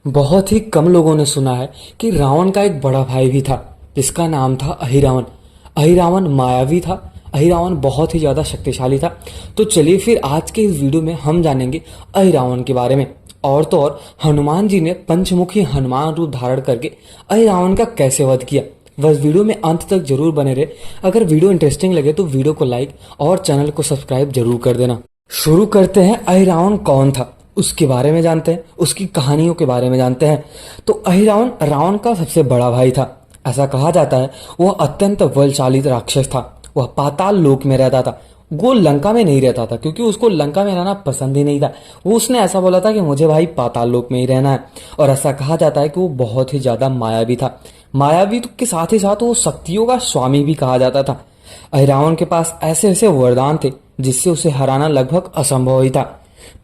बहुत ही कम लोगों ने सुना है कि रावण का एक बड़ा भाई भी था जिसका नाम था अहिरावण। अहिरावण मायावी था। अहिरावण बहुत ही ज्यादा शक्तिशाली था। तो चलिए फिर आज के इस वीडियो में हम जानेंगे अहिरावण के बारे में। और तो और हनुमान जी ने पंचमुखी हनुमान रूप धारण करके अहिरावण का कैसे वध किया। बस वीडियो में अंत तक जरूर बने रहे। अगर वीडियो इंटरेस्टिंग लगे तो वीडियो को लाइक और चैनल को सब्सक्राइब जरूर कर देना। शुरू करते हैं। अहिरावण कौन था उसके बारे में जानते हैं, उसकी कहानियों के बारे में जानते हैं। तो अहिरावण रावण का सबसे बड़ा भाई था। ऐसा कहा जाता है वह अत्यंत बलशाली राक्षस था। वह पाताल लोक में रहता था। वो लंका में नहीं रहता था क्योंकि उसको लंका में रहना पसंद ही नहीं था। वो उसने ऐसा बोला था कि मुझे भाई पाताल लोक में ही रहना है। और ऐसा कहा जाता है कि वो बहुत ही ज्यादा मायावी था। मायावी के साथ ही साथ वो शक्तियों का स्वामी भी कहा जाता था। अहिरावण के पास ऐसे ऐसे वरदान थे जिससे उसे हराना लगभग असंभव ही था।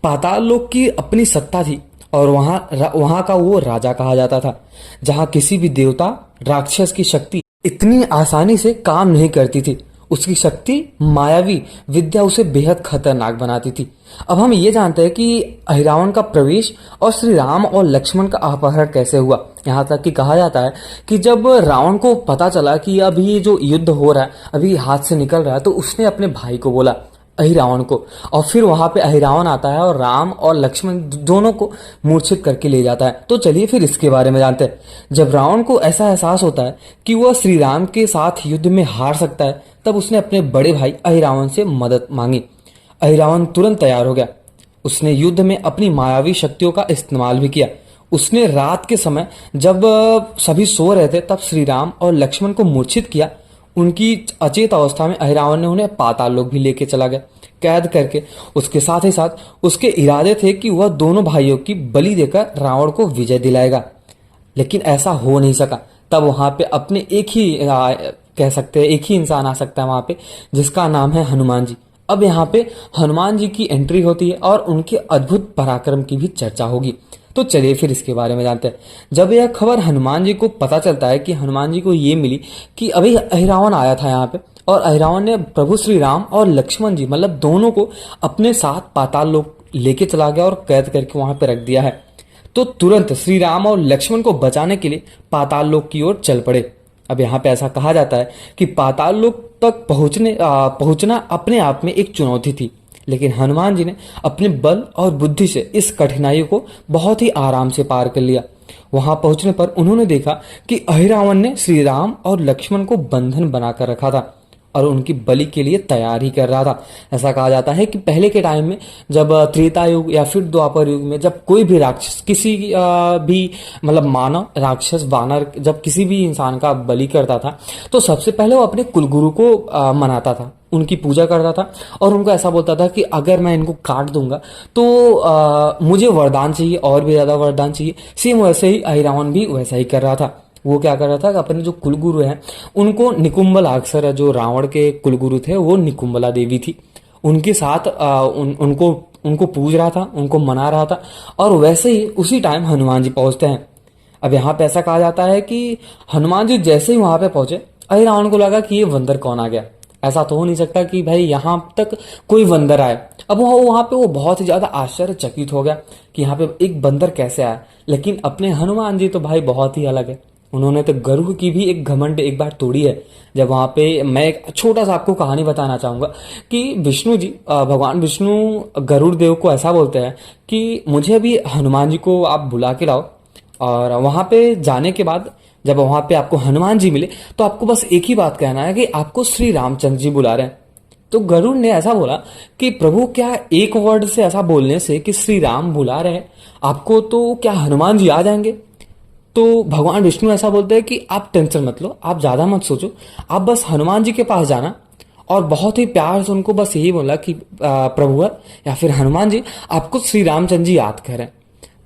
पाताल लोक की अपनी सत्ता थी और वहां का वो राजा कहा जाता था जहां किसी भी देवता राक्षस की शक्ति इतनी आसानी से काम नहीं करती थी। उसकी शक्ति मायावी विद्या उसे बेहद खतरनाक बनाती थी। अब हम ये जानते हैं कि अहिरावण का प्रवेश और श्री राम और लक्ष्मण का अपहरण कैसे हुआ। यहाँ तक कि कहा जाता है कि जब रावण को पता चला कि अभी ये जो युद्ध हो रहा है अभी हाथ से निकल रहा है तो उसने अपने भाई को बोला, अहिरावण को, और फिर वहां पे अहिरावण आता है और राम और लक्ष्मण दोनों को मूर्छित करके ले जाता है। तो चलिए फिर इसके बारे में जानते हैं। जब रावण को ऐसा एहसास होता है कि वह श्री राम के साथ युद्ध में हार सकता है तब उसने अपने बड़े भाई अहिरावण से मदद मांगी। अहिरावण तुरंत तैयार हो गया। उसने युद्ध में अपनी मायावी शक्तियों का इस्तेमाल भी किया। उसने रात के समय जब सभी सो रहे थे तब श्री राम और लक्ष्मण को मूर्छित किया। उनकी अचेत अवस्था में अहिरावण ने उन्हें पाताल लोक भी लेके चला गया कैद करके। उसके साथ ही साथ उसके इरादे थे कि वह दोनों भाइयों की बलि देकर रावण को विजय दिलाएगा, लेकिन ऐसा हो नहीं सका। तब वहां पे अपने एक ही कह सकते हैं एक ही इंसान आ सकता है वहां पे जिसका नाम है हनुमान जी। अब यहाँ पे हनुमान जी की एंट्री होती है और उनके अद्भुत पराक्रम की भी चर्चा होगी। तो चलिए फिर इसके बारे में जानते हैं। जब यह खबर हनुमान जी को पता चलता है कि हनुमान जी को ये मिली कि अभी अहिरावण आया था यहाँ पे और अहिरावण ने प्रभु श्री राम और लक्ष्मण जी मतलब दोनों को अपने साथ पाताल लोक लेके चला गया और कैद करके वहां पे रख दिया है, तो तुरंत श्री राम और लक्ष्मण को बचाने के लिए पाताल लोक की ओर चल पड़े। अब यहाँ पे ऐसा कहा जाता है कि पाताल लोक तक पहुंचना अपने आप में एक चुनौती थी, लेकिन हनुमान जी ने अपने बल और बुद्धि से इस कठिनाई को बहुत ही आराम से पार कर लिया। वहां पहुंचने पर उन्होंने देखा कि अहिरावण ने श्री राम और लक्ष्मण को बंधन बनाकर रखा था और उनकी बलि के लिए तैयार ही कर रहा था। ऐसा कहा जाता है कि पहले के टाइम में जब त्रेता युग या फिर द्वापर युग में जब कोई भी राक्षस किसी भी मतलब मानव राक्षस वानर जब किसी भी इंसान का बलि करता था तो सबसे पहले वो अपने कुलगुरु को मनाता था, उनकी पूजा करता था और उनको ऐसा बोलता था कि अगर मैं इनको काट दूंगा तो मुझे वरदान चाहिए और भी ज्यादा वरदान चाहिए। सेम वैसे ही अहिरावण भी वैसा ही कर रहा था। वो क्या कर रहा था कि अपने जो कुलगुरु हैं उनको निकुंभला अक्सर जो रावण के कुलगुरु थे वो निकुंभला देवी थी उनके साथ उनको पूज रहा था, उनको मना रहा था। और वैसे ही उसी टाइम हनुमान जी पहुंचते हैं। अब यहाँ पे ऐसा कहा जाता है कि हनुमान जी जैसे ही वहां पे पहुंचे अहिरावण को लगा कि ये बंदर कौन आ गया। ऐसा तो हो नहीं सकता कि भाई यहाँ तक कोई बंदर आए। अब वो वहां पे वो बहुत ही ज्यादा आश्चर्यचकित हो गया कि यहाँ पे एक बंदर कैसे आया। लेकिन अपने हनुमान जी तो भाई बहुत ही अलग है। उन्होंने तो गरुड़ की भी एक घमंड एक बार तोड़ी है। जब वहां पे मैं एक छोटा सा आपको कहानी बताना चाहूंगा कि विष्णु जी भगवान विष्णु गरुड़ देव को ऐसा बोलते हैं कि मुझे अभी हनुमान जी को आप बुला के लाओ। और वहां पे जाने के बाद जब वहां पे आपको हनुमान जी मिले तो आपको बस एक ही बात कहना है कि आपको श्री रामचंद्र जी बुला रहे हैं। तो गरुड़ ने ऐसा बोला कि प्रभु क्या एक वर्ड से ऐसा बोलने से कि श्री राम बुला रहे हैं आपको तो क्या हनुमान जी आ जाएंगे। तो भगवान विष्णु ऐसा बोलते हैं कि आप टेंशन मत लो, आप ज्यादा मत सोचो, आप बस हनुमान जी के पास जाना। और बहुत ही प्यार से उनको बस यही बोला कि प्रभु या फिर हनुमान जी आपको श्री रामचंद्र जी याद करें।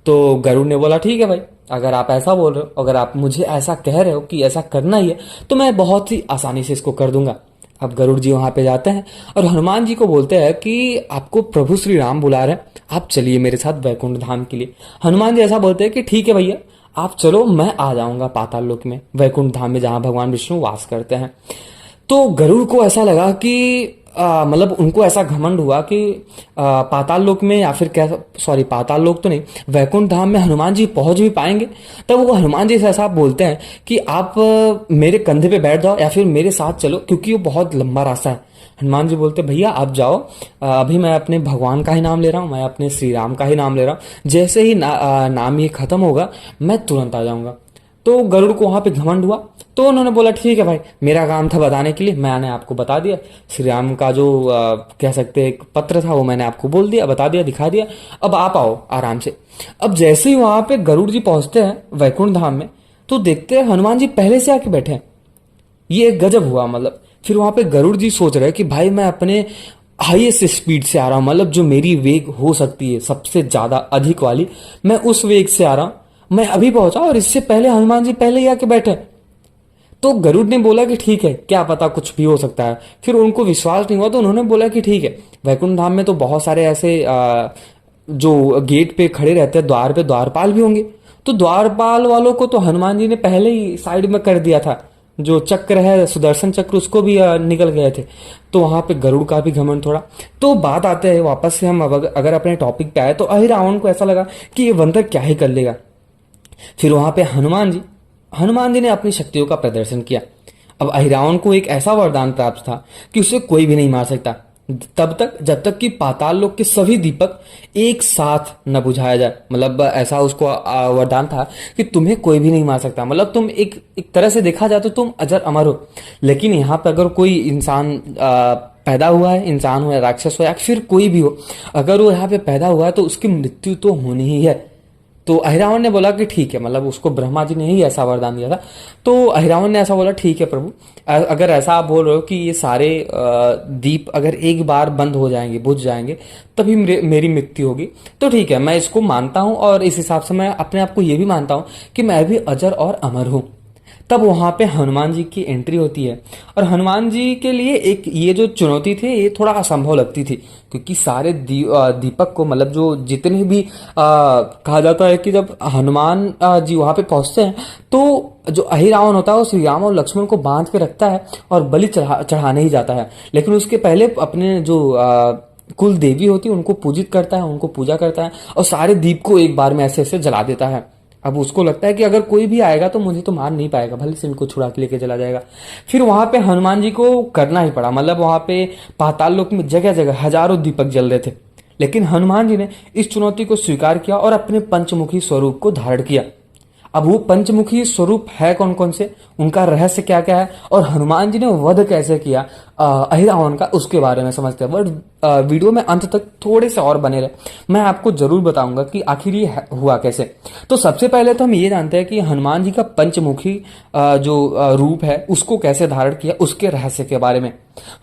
तो गरुड़ ने बोला ठीक है भाई, अगर आप ऐसा बोल रहे हो, अगर आप मुझे ऐसा कह रहे हो कि ऐसा करना ही है तो मैं बहुत ही आसानी से इसको कर दूंगा। अब गरुड़ जी वहां पे जाते हैं और हनुमान जी को बोलते हैं कि आपको प्रभु श्री राम बुला रहे हैं, आप चलिए मेरे साथ वैकुंठ धाम के लिए। हनुमान जी ऐसा बोलते हैं कि ठीक है भैया आप चलो, मैं आ जाऊंगा पाताल लोक में वैकुंठ धाम में जहां भगवान विष्णु वास करते हैं। तो गरुड़ को ऐसा लगा कि मतलब उनको ऐसा घमंड हुआ कि पाताल लोक में या फिर क्या, सॉरी पाताल लोक तो नहीं, वैकुंठ धाम में हनुमान जी पहुंच भी पाएंगे। तब वो हनुमान जी से ऐसा बोलते हैं कि आप मेरे कंधे पे बैठ जाओ या फिर मेरे साथ चलो, क्योंकि वो बहुत लंबा रास्ता है। हनुमान जी बोलते भैया आप जाओ, अभी मैं अपने भगवान का ही नाम ले रहा हूँ, मैं अपने श्री राम का ही नाम ले रहा हूँ, जैसे ही नाम ये खत्म होगा मैं तुरंत आ जाऊंगा। तो गरुड़ को वहां पे घमंड हुआ, तो उन्होंने बोला ठीक है भाई, मेरा काम था बताने के लिए, मैंने आपको बता दिया। श्री राम का जो कह सकते हैं एक पत्र था वो मैंने आपको बोल दिया, बता दिया, दिखा दिया, अब आप आओ आराम से। अब जैसे ही वहां पे गरुड़ जी पहुंचते हैं वैकुंठ धाम में, तो देखते हैं हनुमान जी पहले से आके बैठे हैं। ये एक गजब हुआ। मतलब फिर वहां पे गरुड़ जी सोच रहे हैं कि भाई मैं अपने हाईएस्ट स्पीड से आ रहा हूं, मतलब जो मेरी वेग हो सकती है सबसे ज्यादा अधिक वाली, मैं उस वेग से आ रहा हूं, मैं अभी पहुंचा और इससे पहले हनुमान जी पहले ही आके बैठे। तो गरुड़ ने बोला कि ठीक है, क्या पता कुछ भी हो सकता है। फिर उनको विश्वास नहीं हुआ तो उन्होंने बोला कि ठीक है, वैकुंठ धाम में तो बहुत सारे ऐसे जो गेट पे खड़े रहते हैं, द्वार पे द्वारपाल भी होंगे। तो द्वारपाल वालों को तो हनुमान जी ने पहले ही साइड में कर दिया था, जो चक्र है सुदर्शन चक्र उसको भी निकल गए थे। तो वहां पे गरुड़ का भी घमंड थोड़ा। तो बात आते हैं वापस से, हम अगर अपने टॉपिक पे आए, तो अहिरावण को ऐसा लगा कि ये बंदर क्या ही कर लेगा। फिर वहां पे हनुमान जी ने अपनी शक्तियों का प्रदर्शन किया। अब अहिरावण को एक ऐसा वरदान प्राप्त था कि उसे कोई भी नहीं मार सकता, तब तक जब तक कि पाताल लोक के सभी दीपक एक साथ न बुझाया जाए। मतलब ऐसा उसको वरदान था कि तुम्हें कोई भी नहीं मार सकता, मतलब तुम एक तरह से देखा जाए तो तुम अजर अमर हो। लेकिन यहाँ पे अगर कोई इंसान पैदा हुआ है, इंसान हो या राक्षस हो या फिर कोई भी हो, अगर वो यहाँ पे पैदा हुआ है तो उसकी मृत्यु तो होनी ही है। तो अहिरावण ने बोला कि ठीक है, मतलब उसको ब्रह्मा जी ने ही ऐसा वरदान दिया था। तो अहिरावण ने ऐसा बोला ठीक है प्रभु, अगर ऐसा आप बोल रहे हो कि ये सारे दीप अगर एक बार बंद हो जाएंगे, बुझ जाएंगे, तभी मेरी मृत्यु होगी, तो ठीक है मैं इसको मानता हूं। और इस हिसाब से मैं अपने आप को ये भी मानता हूं कि मैं भी अजर और अमर हूं। तब वहां पे हनुमान जी की एंट्री होती है। और हनुमान जी के लिए एक ये जो चुनौती थी ये थोड़ा असंभव लगती थी, क्योंकि सारे दीपक को, मतलब जो जितने भी कहा जाता है कि जब हनुमान जी वहां पे पहुंचते हैं तो जो अहिरावण होता है वो श्री राम और लक्ष्मण को बांध के रखता है और बलि चढ़ाने ही जाता है। लेकिन उसके पहले अपने जो कुल देवी होती है उनको पूजित करता है, उनको पूजा करता है और सारे दीप को एक बार में ऐसे ऐसे जला देता है। अब उसको लगता है कि अगर कोई भी आएगा तो मुझे तो मार नहीं पाएगा, भले से इनको छुड़ा के लेके चला जाएगा। फिर वहां पे हनुमान जी को करना ही पड़ा, मतलब वहां पे पाताल लोक में जगह जगह हजारों दीपक जल रहे थे। लेकिन हनुमान जी ने इस चुनौती को स्वीकार किया और अपने पंचमुखी स्वरूप को धारण किया। अब वो पंचमुखी स्वरूप है कौन कौन से, उनका रहस्य क्या क्या है और हनुमान जी ने वध कैसे किया अहिरावण का, उसके बारे में समझते हैं। बट वीडियो में अंत तक थोड़े से और बने रहे, मैं आपको जरूर बताऊंगा कि आखिर ये हुआ कैसे। तो सबसे पहले तो हम ये जानते हैं कि हनुमान जी का पंचमुखी जो रूप है उसको कैसे धारण किया, उसके रहस्य के बारे में।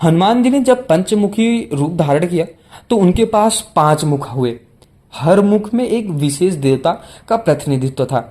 हनुमान जी ने जब पंचमुखी रूप धारण किया तो उनके पास 5 मुख हुए, हर मुख में एक विशेष देवता का प्रतिनिधित्व था।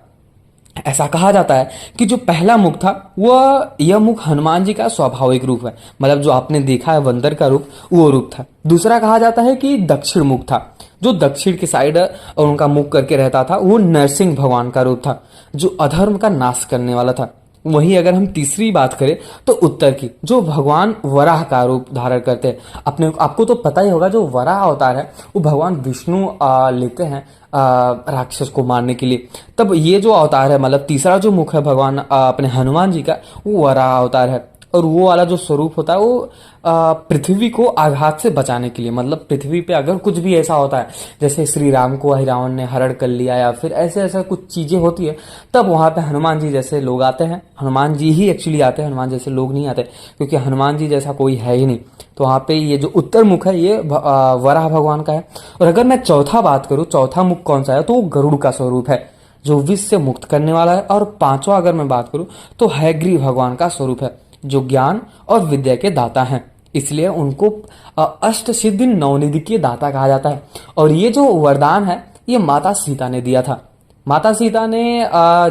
ऐसा कहा जाता है कि जो पहला मुख था वह यह मुख हनुमान जी का स्वाभाविक रूप है, मतलब जो आपने देखा है बंदर का रूप, वो रूप था। दूसरा कहा जाता है कि दक्षिण मुख था, जो दक्षिण की साइड और उनका मुख करके रहता था, वो नरसिंह भगवान का रूप था, जो अधर्म का नाश करने वाला था। वहीं अगर हम तीसरी बात करें तो उत्तर की, जो भगवान वराह का रूप धारण करते हैं। आपको तो पता ही होगा, जो वराह अवतार है वो भगवान विष्णु लेते हैं राक्षस को मारने के लिए। तब ये जो अवतार है, मतलब तीसरा जो मुख है भगवान अपने हनुमान जी का, वो वराह अवतार है। और वो वाला जो स्वरूप होता है वो पृथ्वी को आघात से बचाने के लिए, मतलब पृथ्वी पे अगर कुछ भी ऐसा होता है, जैसे श्री राम को अहिरावण ने हरण कर लिया या फिर ऐसे ऐसा कुछ चीजें होती है, तब वहां पे हनुमान जी जैसे लोग आते हैं। हनुमान जी ही एक्चुअली आते हैं, हनुमान जैसे लोग नहीं आते, क्योंकि हनुमान जी जैसा कोई है ही नहीं। तो वहां पे ये जो उत्तर मुख है ये वराह भगवान का है। और अगर मैं चौथा बात करूं, चौथा मुख कौन सा है, तो वो गरुड़ का स्वरूप है, जो विष से मुक्त करने वाला है। और पांचवा अगर मैं बात करूं तो हैग्रीव भगवान का स्वरूप है, जो ज्ञान और विद्या के दाता हैं, इसलिए उनको अष्ट सिद्धि नवनिधि के दाता कहा जाता है। और ये जो वरदान है ये माता सीता ने दिया था। माता सीता ने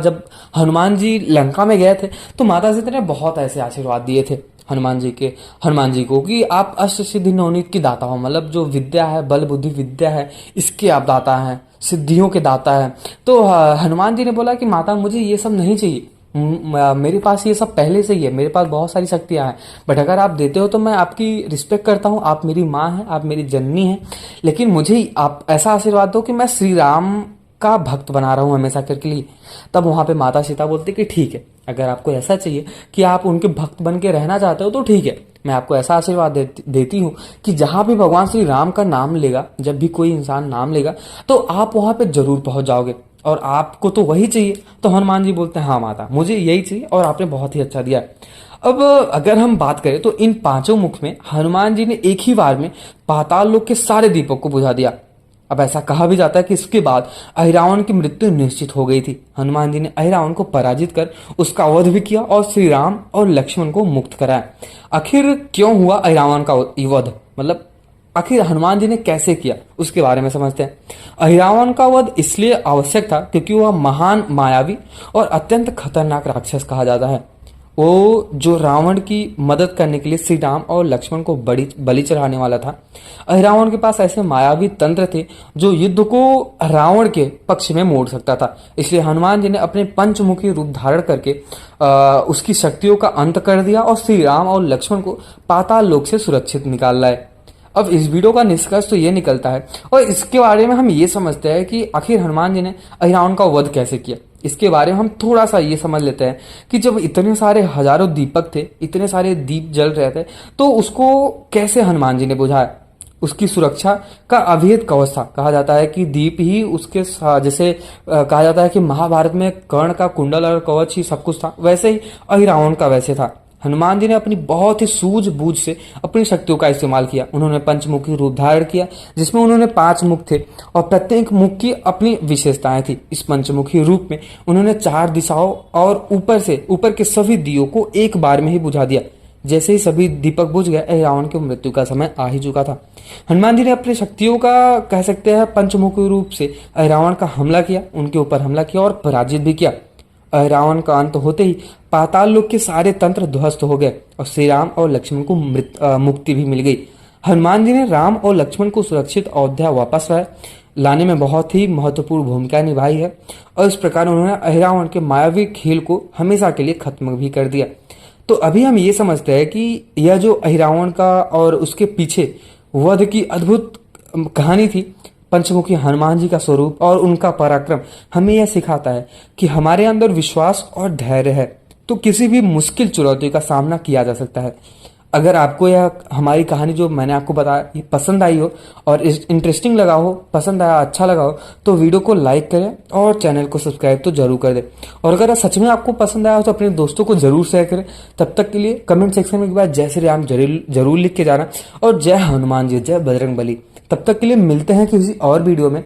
जब हनुमान जी लंका में गए थे तो माता सीता ने बहुत ऐसे आशीर्वाद दिए थे हनुमान जी को कि आप अष्ट सिद्धि नवनीत की दाता हो, मतलब जो विद्या है, बल बुद्धि विद्या है, इसके आप दाता हैं, सिद्धियों के दाता है। तो हनुमान जी ने बोला कि माता मुझे ये सब नहीं चाहिए, मेरे पास ये सब पहले से ही है, मेरे पास बहुत सारी शक्तियां हैं, बट अगर आप देते हो तो मैं आपकी रिस्पेक्ट करता हूँ। आप मेरी माँ हैं, आप मेरी जननी हैं, लेकिन मुझे आप ऐसा आशीर्वाद दो कि मैं श्री राम का भक्त बना रहा हूँ हमेशा के लिए। तब वहां पे माता सीता बोलती कि ठीक है, अगर आपको ऐसा चाहिए कि आप उनके भक्त बन के रहना चाहते हो तो ठीक है, मैं आपको ऐसा आशीर्वाद देती हूँ कि जहां भी भगवान श्री राम का नाम लेगा, जब भी कोई इंसान नाम लेगा तो आप वहां पे जरूर पहुंच जाओगे। और आपको तो वही चाहिए। तो हनुमान जी बोलते हैं हाँ माता, मुझे यही चाहिए और आपने बहुत ही अच्छा दिया। अब अगर हम बात करें तो इन पांचों मुख में हनुमान जी ने एक ही बार में पाताल लोक के सारे दीपक को बुझा दिया। अब ऐसा कहा भी जाता है कि इसके बाद अहिरावण की मृत्यु निश्चित हो गई थी। हनुमान जी ने अहिरावण को पराजित कर उसका वध भी किया और श्री राम और लक्ष्मण को मुक्त कराया। आखिर क्यों हुआ अहिरावण का वध, मतलब आखिर हनुमान जी ने कैसे किया, उसके बारे में समझते हैं। अहिरावण का वध इसलिए आवश्यक था क्योंकि वह महान, मायावी और अत्यंत खतरनाक राक्षस कहा जाता है। वो जो रावण की मदद करने के लिए श्री राम और लक्ष्मण को बड़ी बलि चढ़ाने वाला था। अहिरावण के पास ऐसे मायावी तंत्र थे जो युद्ध को रावण के पक्ष में मोड़ सकता था। इसलिए हनुमान जी ने अपने पंचमुखी रूप धारण करके उसकी शक्तियों का अंत कर दिया और श्री राम और लक्ष्मण को पाताल लोक से सुरक्षित निकाल लाए। अब इस वीडियो का निष्कर्ष तो ये निकलता है और इसके बारे में हम ये समझते हैं कि आखिर हनुमान जी ने अहिरावण का वध कैसे किया। इसके बारे में हम थोड़ा सा ये समझ लेते हैं कि जब इतने सारे हजारों दीपक थे, इतने सारे दीप जल रहे थे, तो उसको कैसे हनुमान जी ने बुझाया। उसकी सुरक्षा का अभेद कवच था। कहा जाता है कि दीप ही उसके जैसे कहा जाता है कि महाभारत में कर्ण का कुंडल और कवच ही सब कुछ था, वैसे ही अहिरावण का वैसे था। हनुमान जी ने अपनी बहुत ही सूझबूझ से अपनी शक्तियों का इस्तेमाल किया। उन्होंने पंचमुखी रूप धारण किया जिसमें उन्होंने 5 मुख थे और प्रत्येक मुख की अपनी विशेषताएं थी। इस पंचमुखी रूप में उन्होंने 4 दिशाओं और ऊपर के सभी दियों को एक बार में ही बुझा दिया। जैसे ही सभी दीपक बुझ गए, रावण की मृत्यु का समय आ ही चुका था। हनुमान जी ने अपनी शक्तियों का कह सकते हैं पंचमुखी रूप से रावण का हमला किया, उनके ऊपर हमला किया और पराजित भी किया। रावण का अंत होते ही पाताल लोक के सारे तंत्र ध्वस्त हो गए और श्री राम और लक्ष्मण को मुक्ति भी मिल गई। हनुमान जी ने राम और लक्ष्मण को सुरक्षित अयोध्या वापस लाने में बहुत ही महत्वपूर्ण भूमिका निभाई है और इस प्रकार उन्होंने अहिरावण के मायावी खेल को हमेशा के लिए खत्म भी कर दिया। तो अभी हम ये समझते हैं कि यह जो अहिरावण का और उसके पीछे वध की अद्भुत कहानी थी, पंचमुखी हनुमान जी का स्वरूप और उनका पराक्रम हमें यह सिखाता है कि हमारे अंदर विश्वास और धैर्य है तो किसी भी मुश्किल चुनौती का सामना किया जा सकता है। अगर आपको यह हमारी कहानी जो मैंने आपको बताया ये पसंद आई हो और इंटरेस्टिंग लगा हो, पसंद आया, अच्छा लगा हो, तो वीडियो को लाइक करें और चैनल को सब्सक्राइब तो जरूर कर दें। और अगर सच में आपको पसंद आया हो तो अपने दोस्तों को जरूर शेयर करें। तब तक के लिए कमेंट सेक्शन में एक बार जय श्री राम जरूर लिख के जाना और जय हनुमान जी, जय बजरंग बली। तब तक के लिए मिलते हैं किसी और वीडियो में।